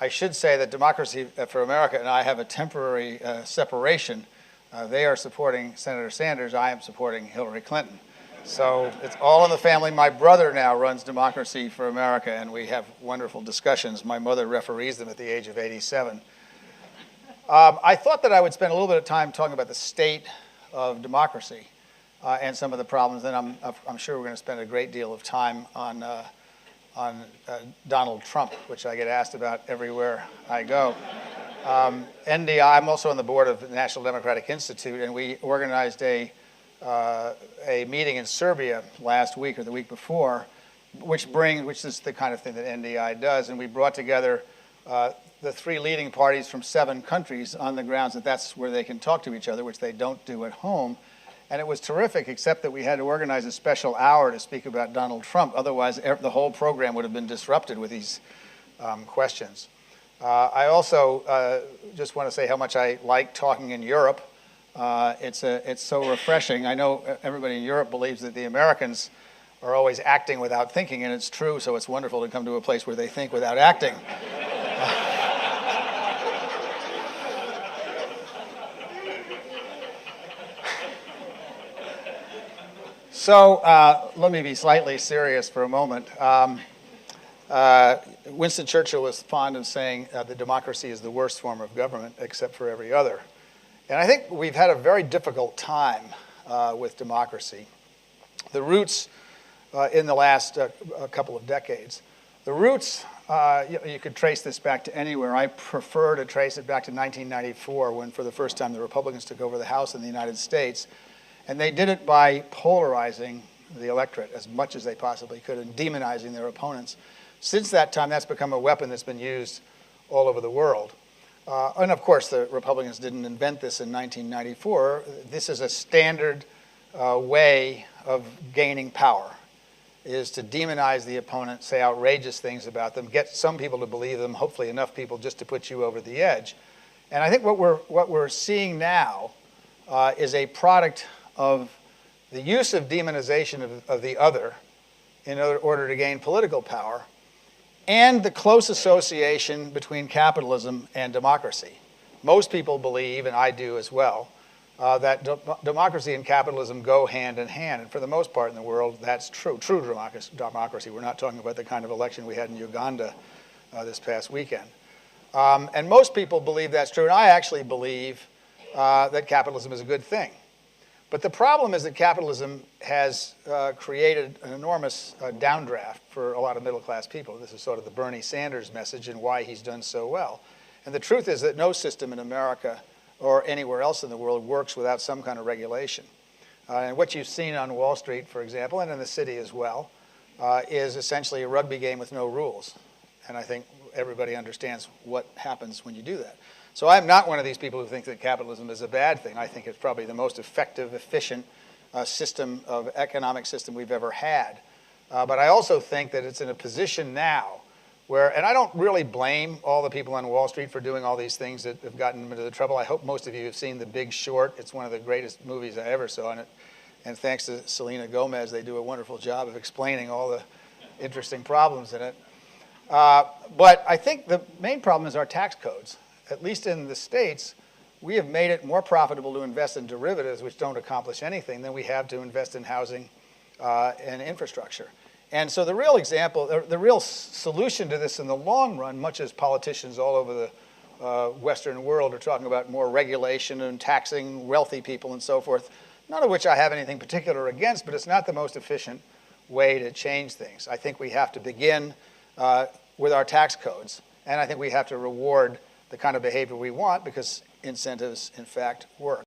I should say that Democracy for America and I have a temporary separation. They are supporting Senator Sanders. I am supporting Hillary Clinton. So it's all in the family. My brother now runs Democracy for America, and we have wonderful discussions. My mother referees them at the age of 87. I thought that I would spend a little bit of time talking about the state of democracy and some of the problems. And I'm sure we're going to spend a great deal of time on Donald Trump, which I get asked about everywhere I go. NDI, I'm also on the board of the National Democratic Institute, and we organized a meeting in Serbia last week or the week before, which is the kind of thing that NDI does, and we brought together the three leading parties from 7 countries on the grounds that that's where they can talk to each other, which they don't do at home. And it was terrific, except that we had to organize a special hour to speak about Donald Trump. Otherwise, the whole program would have been disrupted with these questions. I also just want to say how much I like talking in Europe. It's so refreshing. I know everybody in Europe believes that the Americans are always acting without thinking, and it's true, so it's wonderful to come to a place where they think without acting. So let me be slightly serious for a moment. Winston Churchill was fond of saying that democracy is the worst form of government except for every other. And I think we've had a very difficult time with democracy. The roots in the last couple of decades, the roots, you could trace this back to anywhere. I prefer to trace it back to 1994 when for the first time the Republicans took over the House in the United States. And they did it by polarizing the electorate as much as they possibly could and demonizing their opponents. Since that time, that's become a weapon that's been used all over the world. And of course, the Republicans didn't invent this in 1994. This is a standard way of gaining power, is to demonize the opponent, say outrageous things about them, get some people to believe them, hopefully enough people just to put you over the edge. And I think what we're seeing now is a product of the use of demonization of the other in order to gain political power, and the close association between capitalism and democracy. Most people believe, and I do as well, that democracy and capitalism go hand in hand, and for the most part in the world, that's true. True democracy. We're not talking about the kind of election we had in Uganda this past weekend. And most people believe that's true, and I actually believe that capitalism is a good thing. But the problem is that capitalism has created an enormous downdraft for a lot of middle-class people. This is sort of the Bernie Sanders message and why he's done so well. And the truth is that no system in America or anywhere else in the world works without some kind of regulation. And what you've seen on Wall Street, for example, and in the city as well, is essentially a rugby game with no rules. And I think everybody understands what happens when you do that. So I'm not one of these people who think that capitalism is a bad thing. I think it's probably the most effective, efficient economic system we've ever had. But I also think that it's in a position now where, and I don't really blame all the people on Wall Street for doing all these things that have gotten them into the trouble. I hope most of you have seen The Big Short. It's one of the greatest movies I ever saw. And thanks to Selena Gomez, they do a wonderful job of explaining all the interesting problems in it. But I think the main problem is our tax codes. At least in the States, we have made it more profitable to invest in derivatives, which don't accomplish anything, than we have to invest in housing and infrastructure. And so the real solution to this in the long run, much as politicians all over the Western world are talking about more regulation and taxing wealthy people and so forth, none of which I have anything particular against, but it's not the most efficient way to change things. I think we have to begin with our tax codes, and I think we have to reward the kind of behavior we want because incentives, in fact, work.